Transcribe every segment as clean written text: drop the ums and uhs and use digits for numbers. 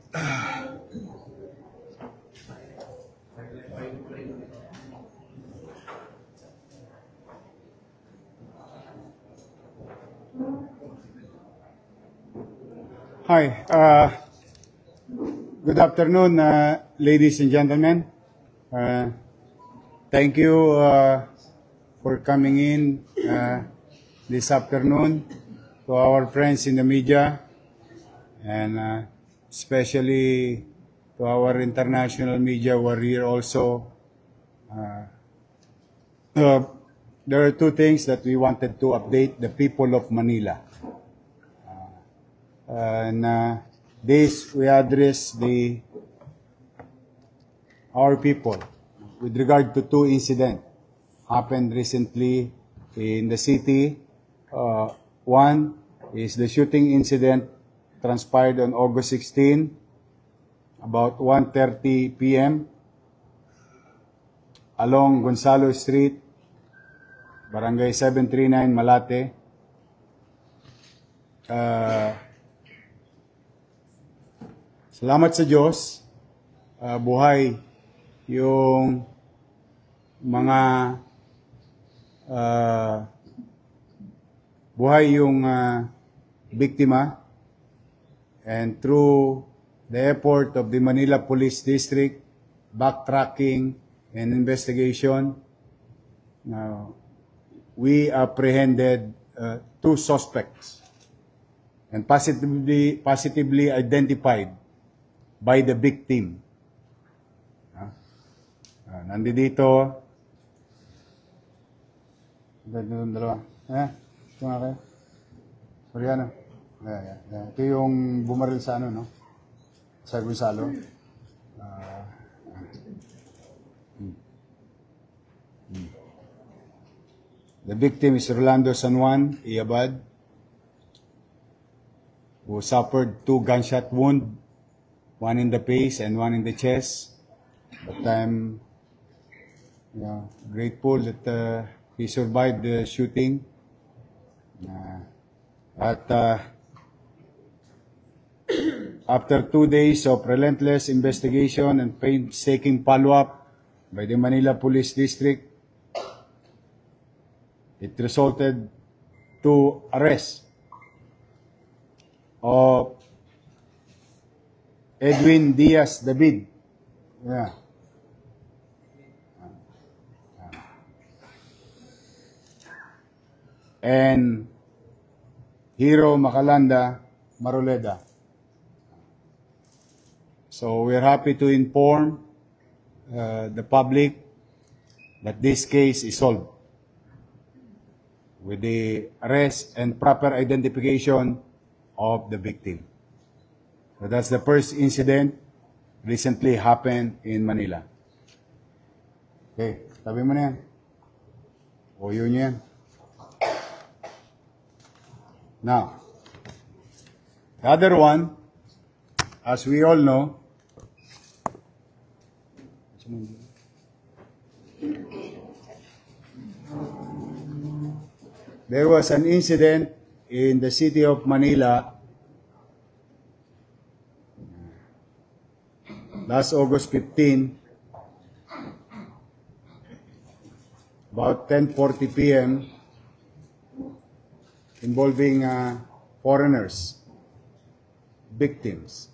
Hi, good afternoon, ladies and gentlemen. Thank you for coming in this afternoon, to our friends in the media, and especially to our international media who are here also. There are two things that we wanted to update the people of Manila. This we address our people with regard to two incidents happened recently in the city. One is the shooting incident transpired on August 16, about 1:30 p.m. along Gonzalo Street, Barangay 739, Malate. Salamat sa Diyos, buhay yung mga biktima, and through the effort of the Manila Police District, backtracking and investigation, we apprehended two suspects and positively identified by the victim. Nandito. Dalawa. Ito nga kayo. Sorry, ano? Ito yung bumaril sa ano, no? Sa Gonzalo. The victim is Rolando San Juan Iabad, who suffered 2 gunshot wounds, one in the face and one in the chest. But I'm grateful that he survived the shooting. After 2 days of relentless investigation and painstaking follow-up by the Manila Police District, it resulted to arrest of Edwin Diaz David. And Hero Macalanda Maruleda. So we're happy to inform the public that this case is solved with the arrest and proper identification of the victim. So that's the first incident recently happened in Manila. Okay, tabi mo na yan. O yun yan. Now, the other one, as we all know, there was an incident in the city of Manila last August 15, about 10:40 p.m., involving foreigners, victims.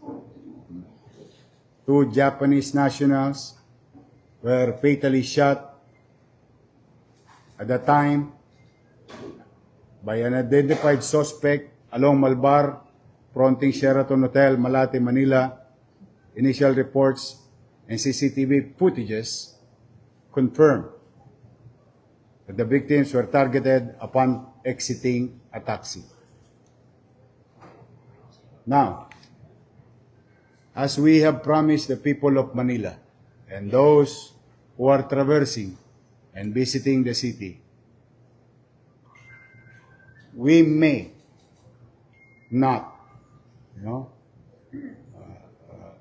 2 Japanese nationals were fatally shot at the time by an identified suspect along Malbar, fronting Sheraton Hotel, Malate, Manila. Initial reports and CCTV footages confirmed that the victims were targeted upon exiting a taxi. Now, as we have promised the people of Manila and those who are traversing and visiting the city, we may not,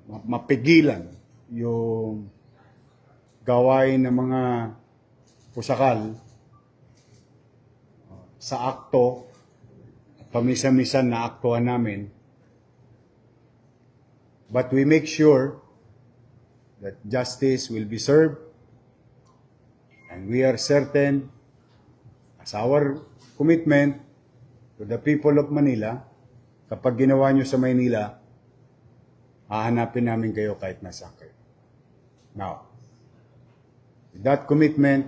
mapigilan yung gawain ng mga pusakal sa akto, pamisa-misan na aktuhan namin but we make sure that justice will be served, and we are certain, as our commitment to the people of Manila, kapag ginawa nyo sa Maynila, hahanapin namin kayo kahit nasa kayo. Now, with that commitment,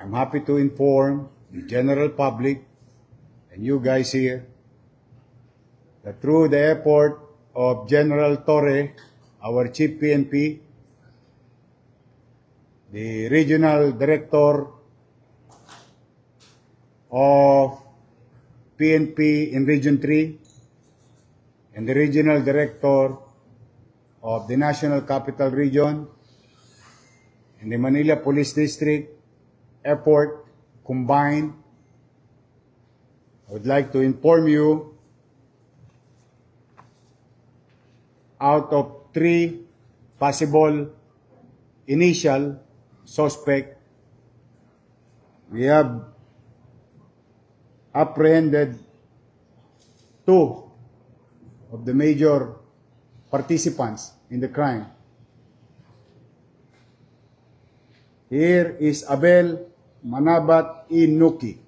I'm happy to inform the general public and you guys here that through the effort of General Torre, our Chief PNP, the Regional Director of PNP in Region 3, and the Regional Director of the National Capital Region, and the Manila Police District effort combined, I would like to inform you, out of 3 possible initial suspect, we have apprehended 2 of the major participants in the crime. Here is Abel Manabat Inuki.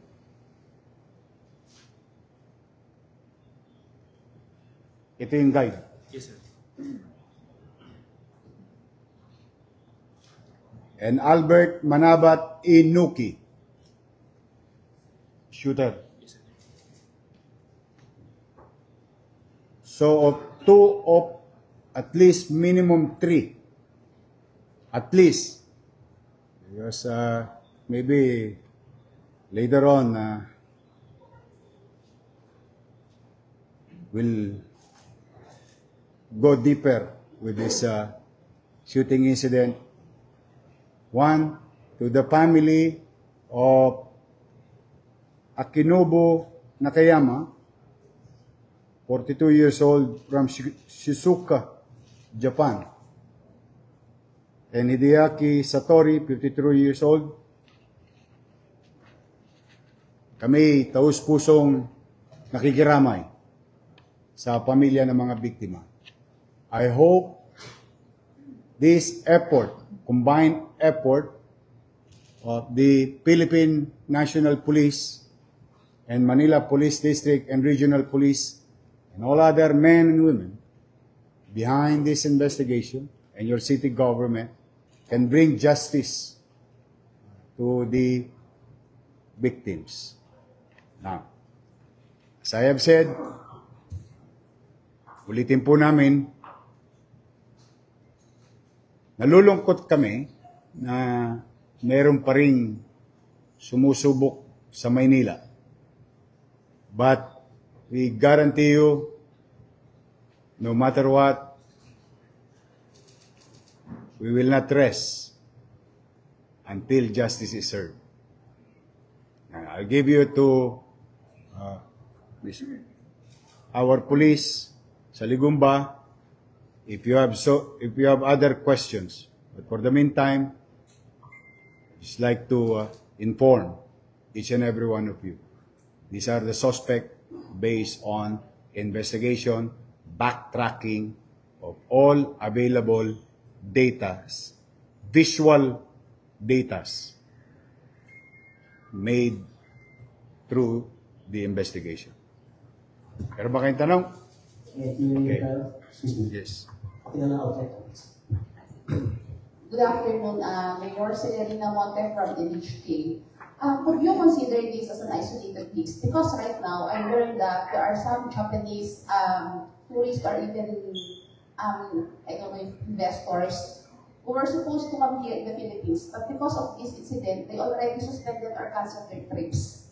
Ito yung guide. Yes, sir. And Albert Manabat Inuki. Shooter. Yes, sir. So of 2 of at least minimum 3. At least. Because maybe later on we'll go deeper with this shooting incident. 1, to the family of Akinobu Nakayama, 42 years old, from Shizuoka, Japan. And Hideaki Satori, 53 years old. Kami taus-pusong nakikiramay sa pamilya ng mga biktima. I hope this effort, combined effort of the Philippine National Police and Manila Police District and Regional Police and all other men and women behind this investigation and your city government can bring justice to the victims. Now, as I have said, ulitin po namin, nalulungkot kami na meron pa ring sumusubok sa Maynila. But we guarantee you, no matter what, we will not rest until justice is served. I'll give you to our police sa Ligumba if you have other questions. But for the meantime, I'd just like to inform each and every one of you. These are the suspects based on investigation, backtracking of all available datas, visual datas made through the investigation. Pero ba kayong tanong? Okay. Yes. Good afternoon, Mayor Celerina Monte from NHK. Could you consider this as an isolated case? Because right now, I learned that there are some Japanese tourists or even, I don't know, investors who were supposed to come here in the Philippines, but because of this incident, they already suspended or canceled their trips.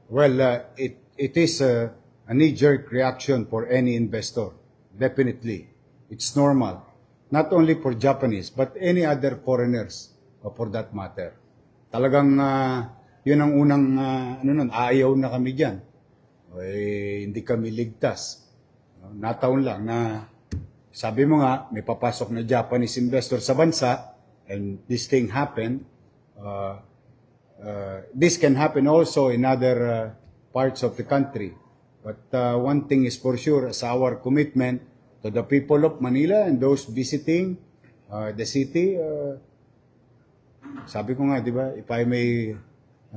Well, it is a knee-jerk reaction for any investor. Definitely. It's normal. Not only for Japanese, but any other foreigners, for that matter. Talagang, yun ang unang, ayaw na kami dyan. Hindi kami ligtas. Nataon lang na, sabi mo nga, may papasok na Japanese investor sa bansa, and this thing happened. This can happen also in other parts of the country. But one thing is for sure, as our commitment to to the people of Manila and those visiting the city, sabi ko nga, di ba, if I may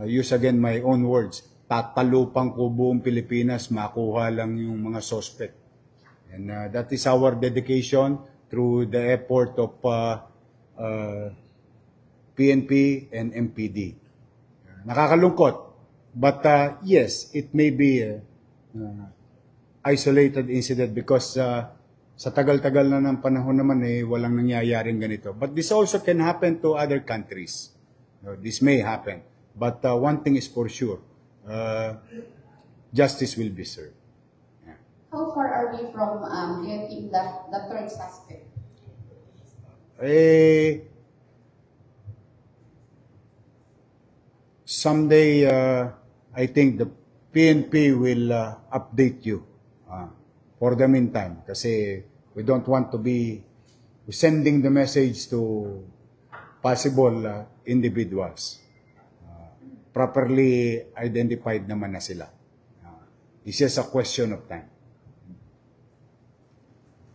use again my own words, tatalupang ko buong Pilipinas, makuha lang yung mga suspect. And that is our dedication through the effort of PNP and MPD. Nakakalungkot, but yes, it may be isolated incident because sa tagal-tagal na ng panahon naman walang nangyayaring ganito. But this also can happen to other countries. This may happen. But one thing is for sure, justice will be served. Yeah. How far are we from getting the third suspect? Someday, I think the PNP will update you for the meantime. Kasi we don't want to be sending the message to possible individuals. Properly identified naman na sila. It's just a question of time.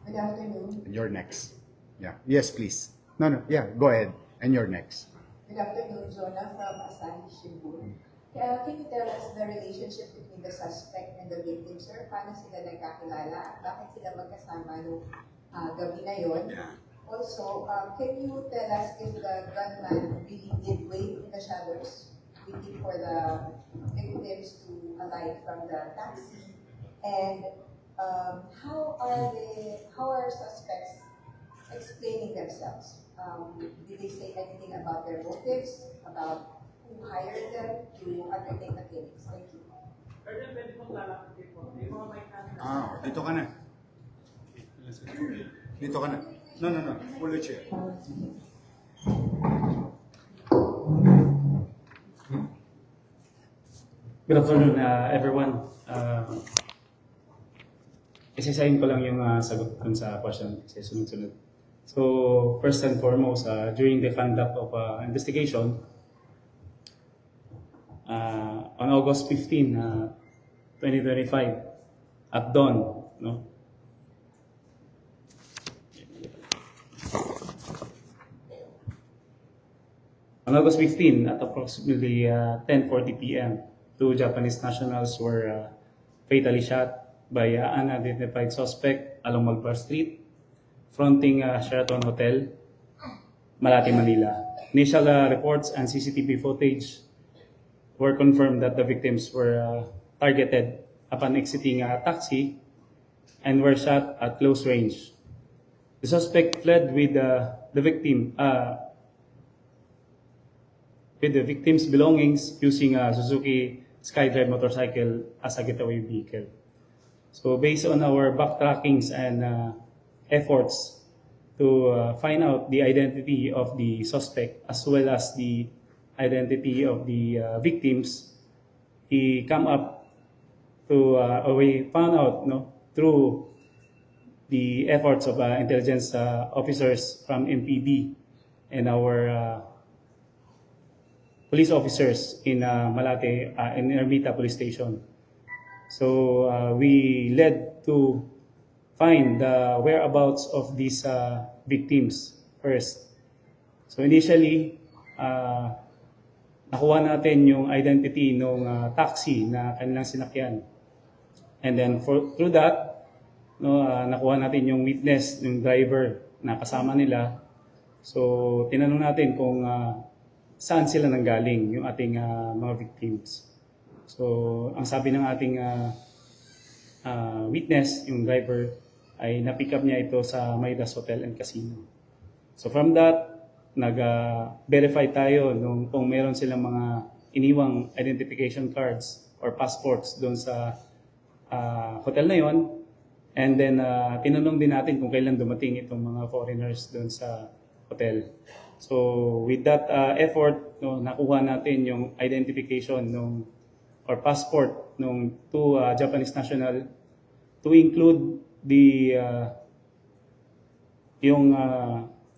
Good afternoon. You're next. Yeah. Yes, please. No. Yeah, go ahead. And you're next. Good afternoon, Jonah from Asahi Shimbun. Can you tell us the relationship between the suspect and the victim, sir? Paano sila nagkakilala? Bakit sila magkasama nung gabi na yon? Yeah. Also, can you tell us if the gunman really did wait in the shadows, waiting for the victims to alight from the taxi? And how are suspects explaining themselves? Did they say anything about their motives, about who hired them to undertake the killings? Thank you. Dito ka na. Dito ka na. No. Pull the chair. Good afternoon, everyone. Isasayin ko lang yung sagot dun sa question kasi sunod-sunod. So, first and foremost, during the conduct of investigation, on August 15, 2025, at dawn, no? On August 15, at approximately 10:40 p.m., two Japanese nationals were fatally shot by an unidentified suspect along Malbar Street, fronting Sheraton Hotel, Malate, Manila. Initial reports and CCTV footage were confirmed that the victims were targeted upon exiting a taxi and were shot at close range. The suspect fled with the victim's belongings using a Suzuki Skydrive motorcycle as a getaway vehicle. So based on our backtrackings and efforts to find out the identity of the suspect as well as the identity of the victims, we come up to, we found out through the efforts of intelligence officers from MPD and our police officers in Malate, in Ermita Police Station. So we led to find the whereabouts of these victims first. So initially, nakuha natin yung identity ng taxi na kanilang sinakyan. And then through that, nakuha natin yung witness, yung driver na kasama nila. So tinanong natin kung saan sila nanggaling, yung ating mga victims. So ang sabi ng ating witness, yung driver, ay na-pick up niya ito sa Midas Hotel and Casino. So from that, nag-verify tayo kung meron silang mga iniwang identification cards or passports doon sa hotel na yon. And then, tinanong din natin kung kailan dumating itong mga foreigners doon sa hotel. So with that effort, nakuha natin yung identification or passport ng two Japanese national to include the yung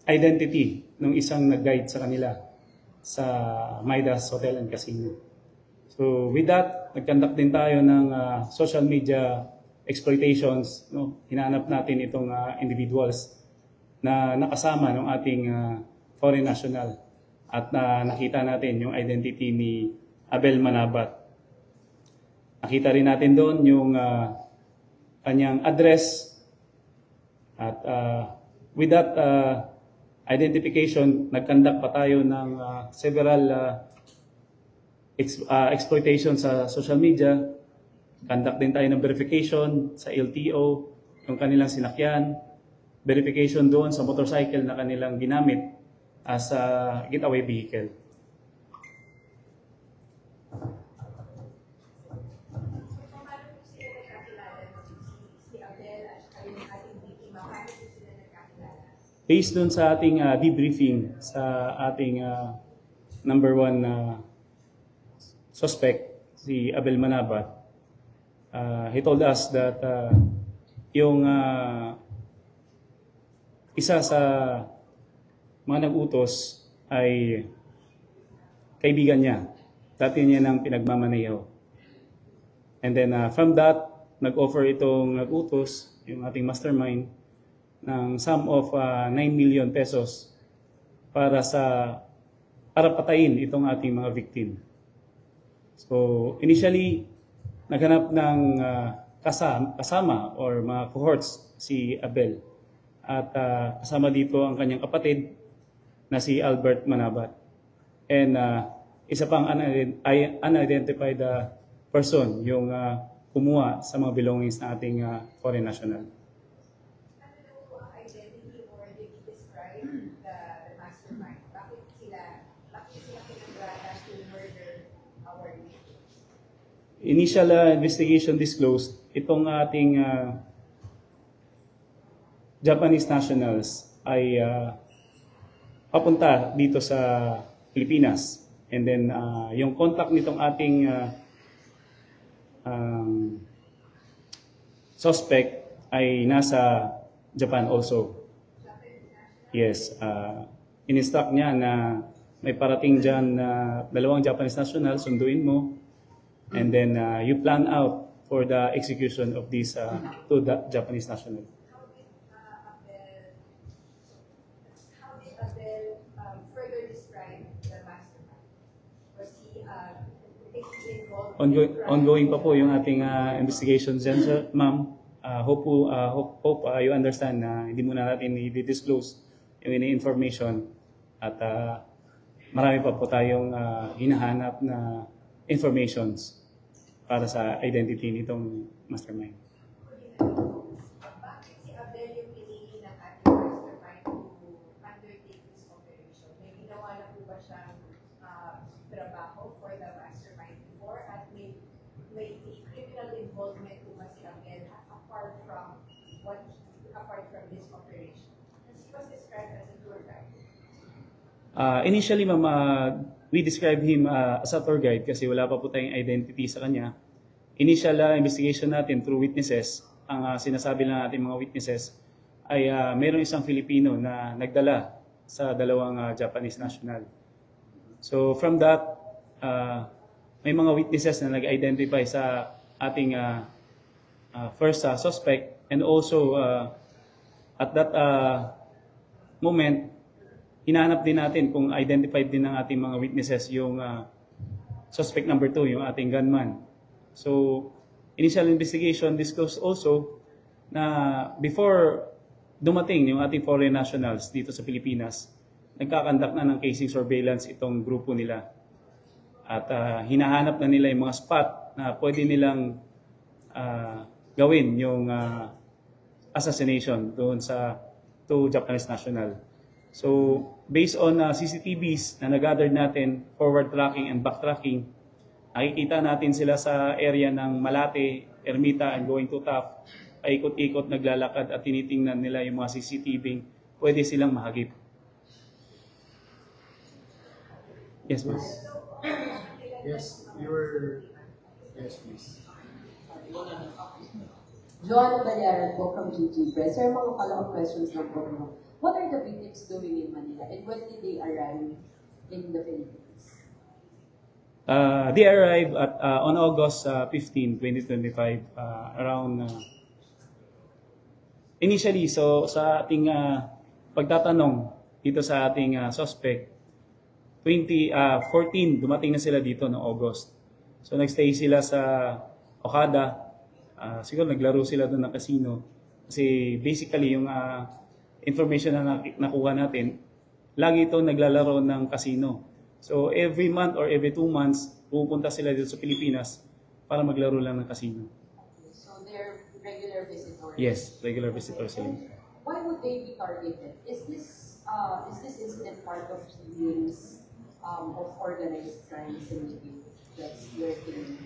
identity ng isang nag-guide sa kanila sa Midas Hotel and Casino. So with that, nag-conduct din tayo ng social media exploitations, no? Hinanap natin itong individuals na nakasama ng ating foreign national at nakita natin yung identity ni Abel Manabat. Nakita rin natin doon yung kanyang address at with that identification, nag-conduct pa tayo ng several exploitation sa social media. Conduct din tayo ng verification sa LTO, yung kanilang sinakyan, verification doon sa motorcycle na kanilang ginamit as a getaway vehicle. Based doon sa ating debriefing sa ating number 1 suspect, si Abel Manabat, he told us that yung isa sa mga nag-utos ay kaibigan niya. Dati niya nang pinagmamaneho. And then from that, nag-offer itong nag-utos, yung ating mastermind, ng sum of 9 million pesos para patayin itong ating mga victim. So initially, naghanap ng kasama or mga cohorts si Abel. At kasama dito ang kanyang kapatid na si Albert Manabat. And isa pang unidentified person yung kumuha sa mga belongings na ating foreign national. Initial investigation disclosed, itong ating Japanese nationals ay papunta dito sa Pilipinas. And then yung contact nitong ating suspect ay nasa Japan also. Yes, in-instruct niya na may parating dyan na 2 Japanese nationals, sunduin mo. And then you plan out for the execution of these 2 Japanese nationals. How did Abel further describe the mastermind? Was he involved? Ongoing pa po yung ating investigation dyan, sir, ma'am. Hope you understand na hindi muna natin i-disclose yung information at marami pa po tayong hinahanap na informations para sa identity nitong mastermind. Bakit si Abel yung pinili ng ating mastermind to undertake this operation? May ginawa na po ba siyang trabaho for the mastermind before at may criminal involvement po ba si Abel apart from this operation? He was described as a tour guide. Initially, ma'am, we describe him as a tour guide kasi wala pa po tayong identity sa kanya. Initial investigation natin through witnesses, ang sinasabi lang natin mga witnesses, ay mayroong isang Filipino na nagdala sa 2 Japanese national. So from that, may mga witnesses na nag-identify sa ating first suspect, and also at that moment, hinahanap din natin kung identified din ng ating mga witnesses yung suspect number 2, yung ating gunman. So, initial investigation disclosed also na before dumating yung ating foreign nationals dito sa Pilipinas, nagkakandak na ng casing surveillance itong grupo nila. At hinahanap na nila yung mga spot na pwede nilang gawin yung assassination doon sa 2 Japanese national. So, based on CCTVs na nag-gather natin, forward tracking and back tracking, nakikita natin sila sa area ng Malate, Ermita, and going to Taft. Paikot-ikot naglalakad at tinitingnan nila yung mga CCTV, pwede silang mahagip. Yes, ma'am. Yes, you were... Yes, please. Joanna Bayaran po from GG Press. Sir, mga follow-up questions lang po. What are the victims doing in Manila and when did they arrive in the Philippines? They arrived at on August 15, 2025 around initially. So sa ating pagtatanong dito sa ating suspect, 14 dumating na sila dito noong August. So nagstay sila sa Okada. Siguro naglaro sila doon ng casino. Kasi basically yung information na nakuha natin, lagi ito naglalaro ng casino. So every month or every 2 months, pupunta sila dito sa Pilipinas para maglaro lang ng casino. So they're regular visitors? Yes, regular visitors sila. Why would they be targeted? Is this incident part of killings of organized crime syndicate that's lurking?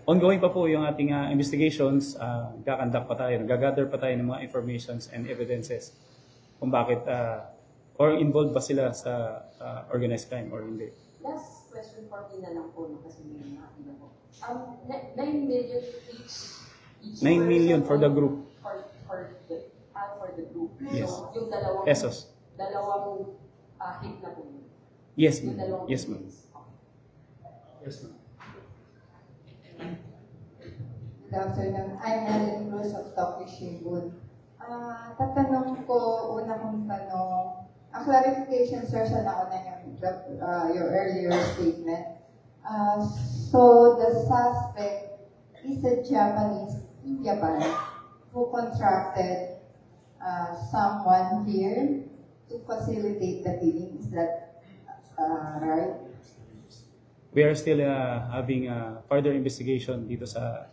Ongoing pa po yung ating investigations, gagandak pa tayo, gagather pa tayo ng mga informations and evidences kung bakit or involved ba sila sa organized crime or hindi. Last question for me na lang po, no, kasi may mga ko. 9 million each 9 million for the group. For the group. Yes. So, yung dalawang Pesos. Dalawang hit na po. Yes, Yung ma'am. dalawang Yes, ma'am. hits. Yes, ma'am. Good afternoon. I'm Ellen Cruz of Tokyo Shimbun. Tatanong ko, una kong tanong, a clarification, sir, sa nauna your earlier statement. So, the suspect is a Japanese in Japan who contracted someone here to facilitate the killing. Is that right? We are still having further investigation dito sa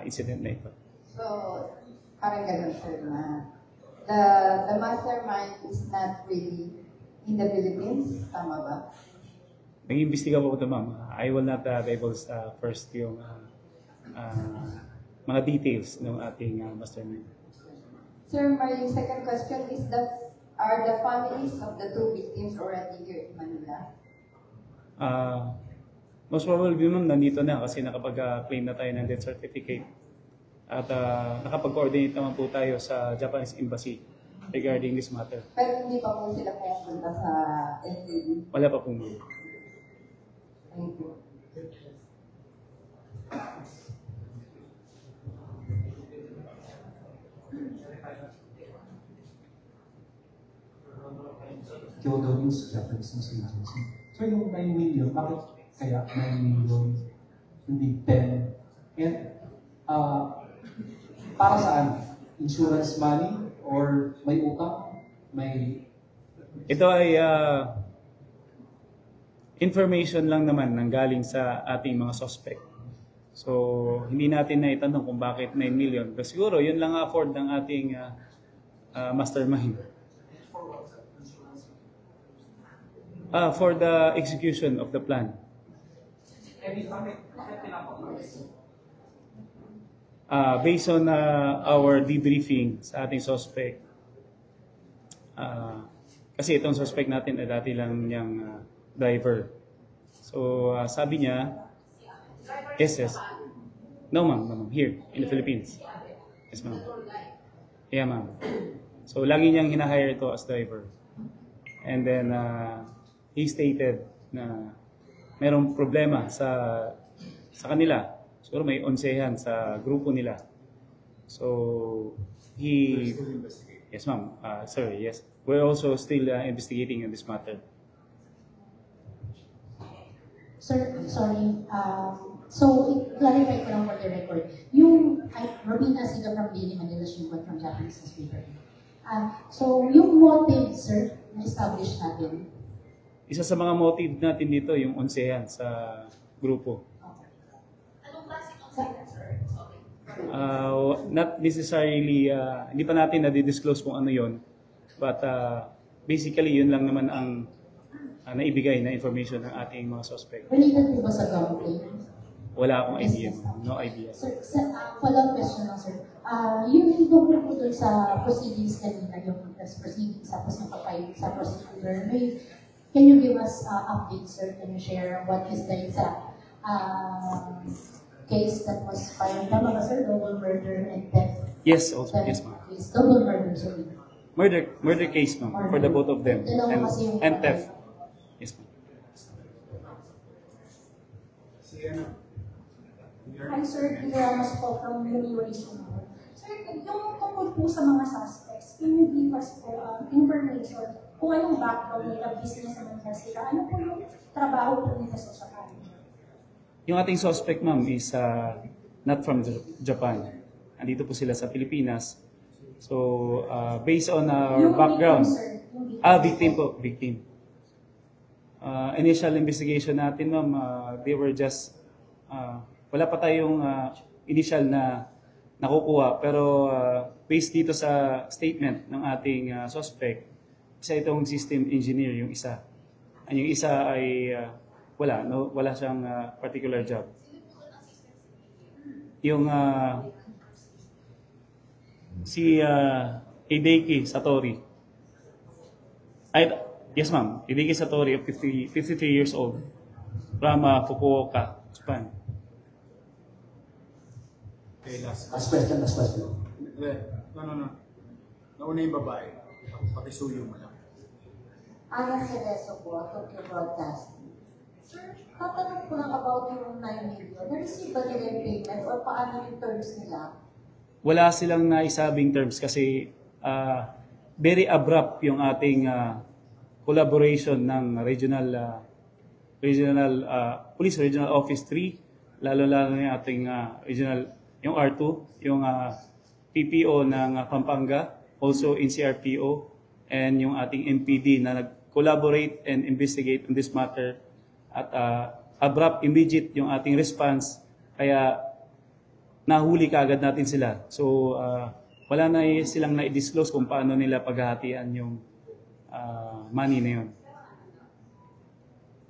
incident na ito. So, parang ganun, sir, na the mastermind is not really in the Philippines, tama ba? Nag-iimbestiga po ito, ma'am. I will not divulge first yung mga details ng ating mastermind. Sir, my second question is that are the families of the 2 victims already here in Manila? Most probably, ma'am, nandito na kasi nakapag-claim na tayo ng death certificate. At nakapag-coordinate naman po tayo sa Japanese Embassy regarding this matter. Pero hindi pa po sila pumunta sa NTD. Wala pa po, ma'am. Thank you. Kyoto News, Japanese News Agency. So yung 9 million, bakit kaya 9 million, hindi 10? And para saan? Insurance money? Or may utang? May... Ito ay information lang naman nang galing sa ating mga suspect. So, hindi natin na itanong kung bakit 9 million. Pero siguro, yun lang afford ng ating mastermind. For the execution of the plan. Based on our debriefing sa ating suspect, kasi itong suspect natin ay dati lang niyang driver. So, sabi niya, yes. No, ma'am. Here, in the Philippines. Yes, ma'am. Yeah, ma'am. So, lagi niyang hinahire ito as driver. And then, he stated na mayroong problema sa kanila. Siguro may onsehan sa grupo nila. So, yes, ma'am. Sir, yes. We're also still investigating on this matter. Sir, sorry. So, clarify ko lang for the record. Yung, Robina Siga from Daily Manila Shimbun from Japanese newspaper. So, yung motive, sir, na-establish natin. Isa sa mga motive natin dito, yung onsehan sa grupo. Anong klaseng onsehan, sir? Not necessarily, hindi pa natin na-disclose kung ano yon. But basically, yun lang naman ang naibigay na information ng ating mga suspect. Related po ba sa gambling? Wala akong idea. No idea. Sir, follow-up question lang, sir. Yung tungkol po doon sa proceedings kanina, yung proceedings, tapos nakapay sa prosecutor, can you give us updates, sir? Can you share what is the exact case that was filed? Tama ba, sir? Double murder and theft? Yes, also. Yes, ma'am. Double murder, sorry. Murder case, ma'am, for the both of them. And theft. Yes, ma'am. Hi sir, Peter Ramos po from Uniwari Sumawar. Sir, yung tungkol po sa mga suspects, can you give us po information kung anong background nila, business naman na sila, ano po yung trabaho po nila sa kanila? Yung ating suspect, ma'am, is not from Japan. Andito po sila sa Pilipinas. So, based on our Yung background, victim, sir. victim po, victim. Initial investigation natin, ma'am, they were just, wala pa tayong initial na nakukuha. Pero based dito sa statement ng ating suspect, isa itong system engineer, yung isa. Yung isa ay wala siyang particular job. Yung si Hideki Satori. Yes ma'am, Hideki Satori of 53 years old from Fukuoka, Japan. Okay, last question. No. Nauna yung babae. Pakisuyo mo lang. Ana Cerezo po, Tokyo Broadcasting. Sir, tatanong ko lang about yung 9 million. Na-receive ba nila yung payment or paano yung terms nila? Wala silang naisabing terms kasi very abrupt yung ating collaboration ng regional Police Regional Office 3, lalo-lalo yung ating yung R2, yung PPO ng Pampanga, also in CRPO, and yung ating MPD na nag-collaborate and investigate on this matter. At abrupt, immediate yung ating response, kaya nahuli kaagad natin sila. So, wala na silang na-disclose kung paano nila paghahatian yung money na yun.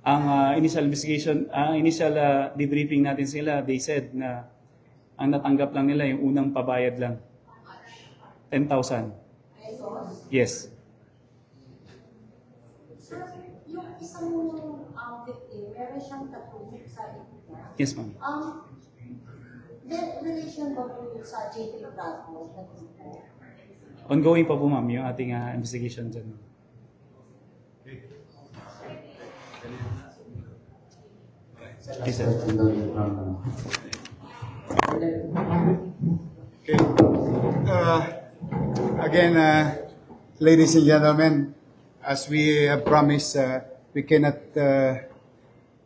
Ang initial investigation, initial debriefing natin sila, they said na ang natanggap lang nila yung unang pabayad lang. 10,000. Yes. Sir, yung isang victim, meron siyang tattoo sa likod niya. Yes, ma'am. The relation ba po sa JP Bravo na grupo? Ongoing pa po, ma'am, yung ating investigation dyan. Yes, sir. Okay. Again, ladies and gentlemen, as we have promised, we cannot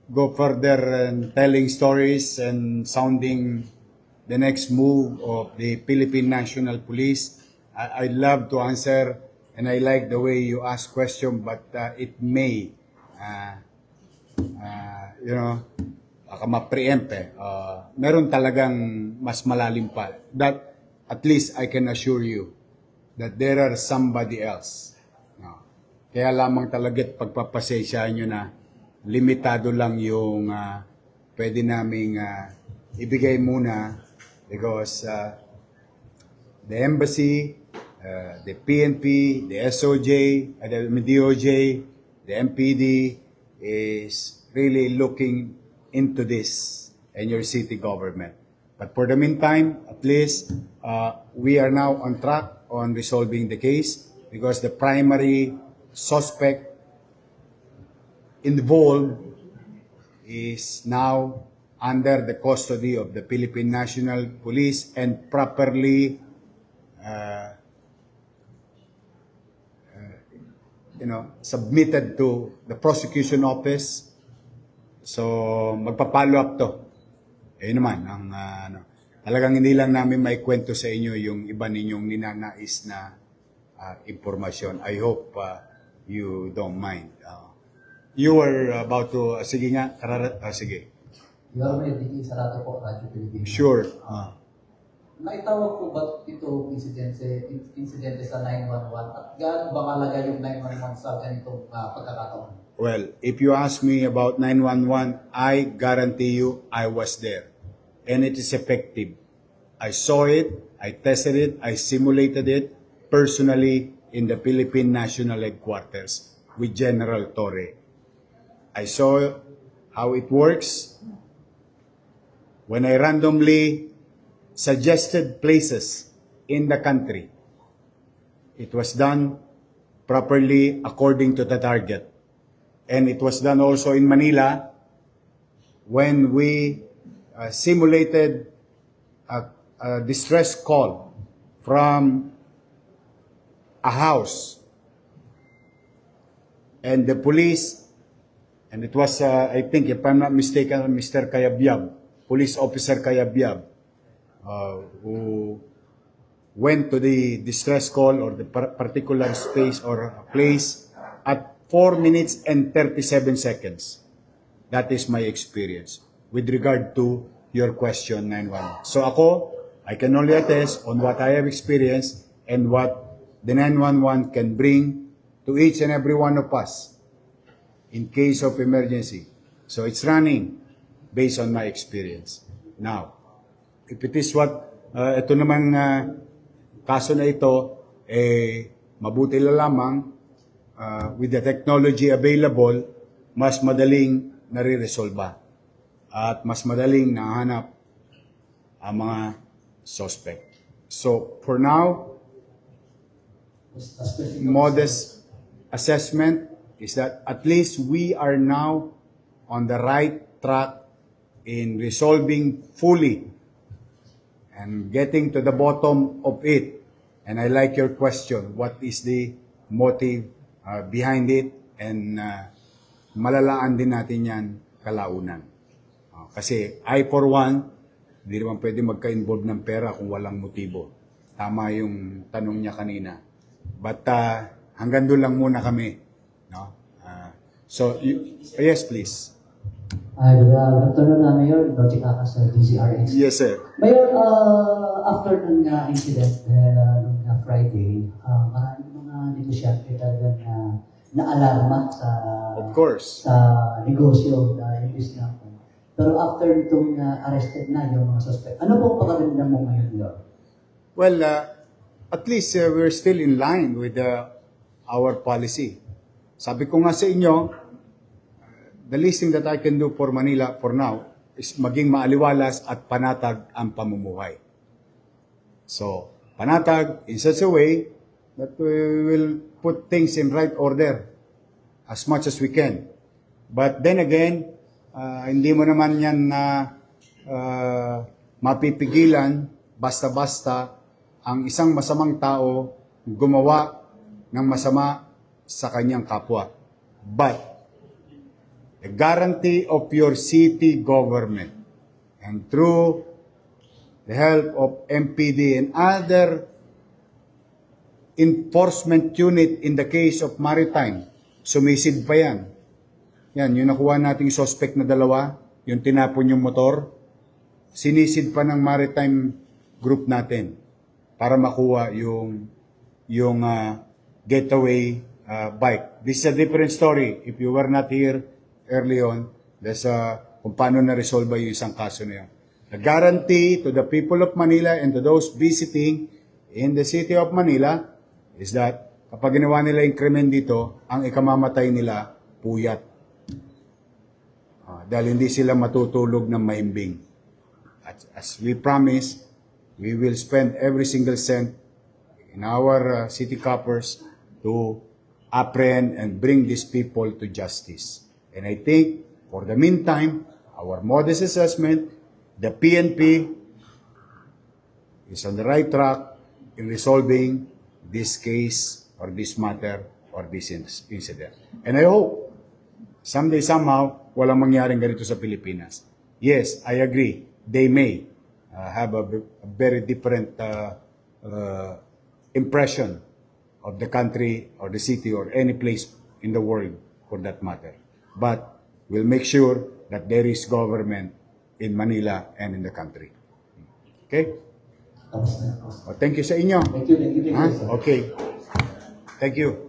go further in telling stories and sounding the next move of the Philippine National Police. I'd love to answer, and I like the way you ask question, but it may, baka ma-preempt eh. Meron talagang mas malalim pa. That, at least I can assure you that there are somebody else. No. Kaya lamang talaga't pagpapasensyahan nyo na limitado lang yung pwede naming ibigay muna because the embassy, the PNP, the SOJ, the DOJ, the MPD is really looking into this and your city government. But for the meantime, at least we are now on track on resolving the case because the primary suspect involved is now under the custody of the Philippine National Police and properly submitted to the prosecution office. So, magpa-follow up to. Ayun naman, talagang hindi lang namin maikwento sa inyo yung iba ninyong ninanais na impormasyon. I hope you don't mind. You were about to, sige nga, sige. Your Honor, Hideki Satori po, Radyo Pilipinas. Sure. Naitawag po ba ito insidente sa 911 at gaano ba kalaga yung 911 sa ganitong pagkakataon? Well, if you ask me about 911, I guarantee you I was there. And it is effective. I saw it, I tested it, I simulated it personally in the Philippine National Headquarters with General Torre. I saw how it works. When I randomly suggested places in the country, it was done properly according to the target. And it was done also in Manila when we simulated a distress call from a house, and the police, and it was, I think, if I'm not mistaken, Mr. Kayabyab, Police Officer Kayabyab, who went to the distress call or the particular space or place at 4 minutes and 37 seconds. That is my experience with regard to your question, 911. So ako, I can only attest on what I have experienced and what the 911 can bring to each and every one of us in case of emergency. So it's running based on my experience. Now, if it is what, ito namang kaso na ito, mabuti na lamang with the technology available, mas madaling nare-resolba at mas madaling nahanap ang mga suspect. So, for now, modest assessment is that at least we are now on the right track in resolving fully and getting to the bottom of it. And I like your question, what is the motive behind it? And malalaan din natin yan kalaunan. Kasi I for one, hindi naman pwede magka-involve ng pera kung walang motibo. Tama yung tanong niya kanina. But hanggang doon lang muna kami. No? So, yes please. Good afternoon, Mayor. Logic Aka sa DZRH. Yes, sir. Mayor, after ng incident nung Friday, maraming mga negosyante talaga na alarma sa of course sa negosyo na imbis na. Pero after itong arrested na yung mga suspect, ano pong pagkaganda mo ngayon, Lord? Well, at least we're still in line with our policy. Sabi ko nga sa inyo, the least thing that I can do for Manila for now is maging maaliwalas at panatag ang pamumuhay. So, panatag in such a way that we will put things in right order as much as we can. But then again, hindi mo naman yan na mapipigilan basta-basta ang isang masamang tao gumawa ng masama sa kanyang kapwa. But the guarantee of your city government and through the help of MPD and other enforcement unit in the case of maritime, sumisid pa yan. Yan, yung nakuha nating suspect na dalawa, yung tinapon yung motor, sinisid pa ng maritime group natin para makuha yung getaway bike. This is a different story. If you were not here early on, there's kung paano na-resolve yung isang kaso na yun. The guarantee to the people of Manila and to those visiting in the city of Manila is that kapag ginawa nila yung krimen dito, ang ikamamatay nila, puyat. Dahil hindi sila matutulog ng mahimbing. As we promise, we will spend every single cent in our city coffers to apprehend and bring these people to justice. And I think, for the meantime, our modest assessment, the PNP is on the right track in resolving this case or this matter or this incident. And I hope someday, somehow, walang mangyaring ganito sa Pilipinas. Yes, I agree. They may have a very different impression of the country or the city or any place in the world for that matter. But we'll make sure that there is government in Manila and in the country. Okay? Thank you sa inyo. Thank you. Okay. Thank you.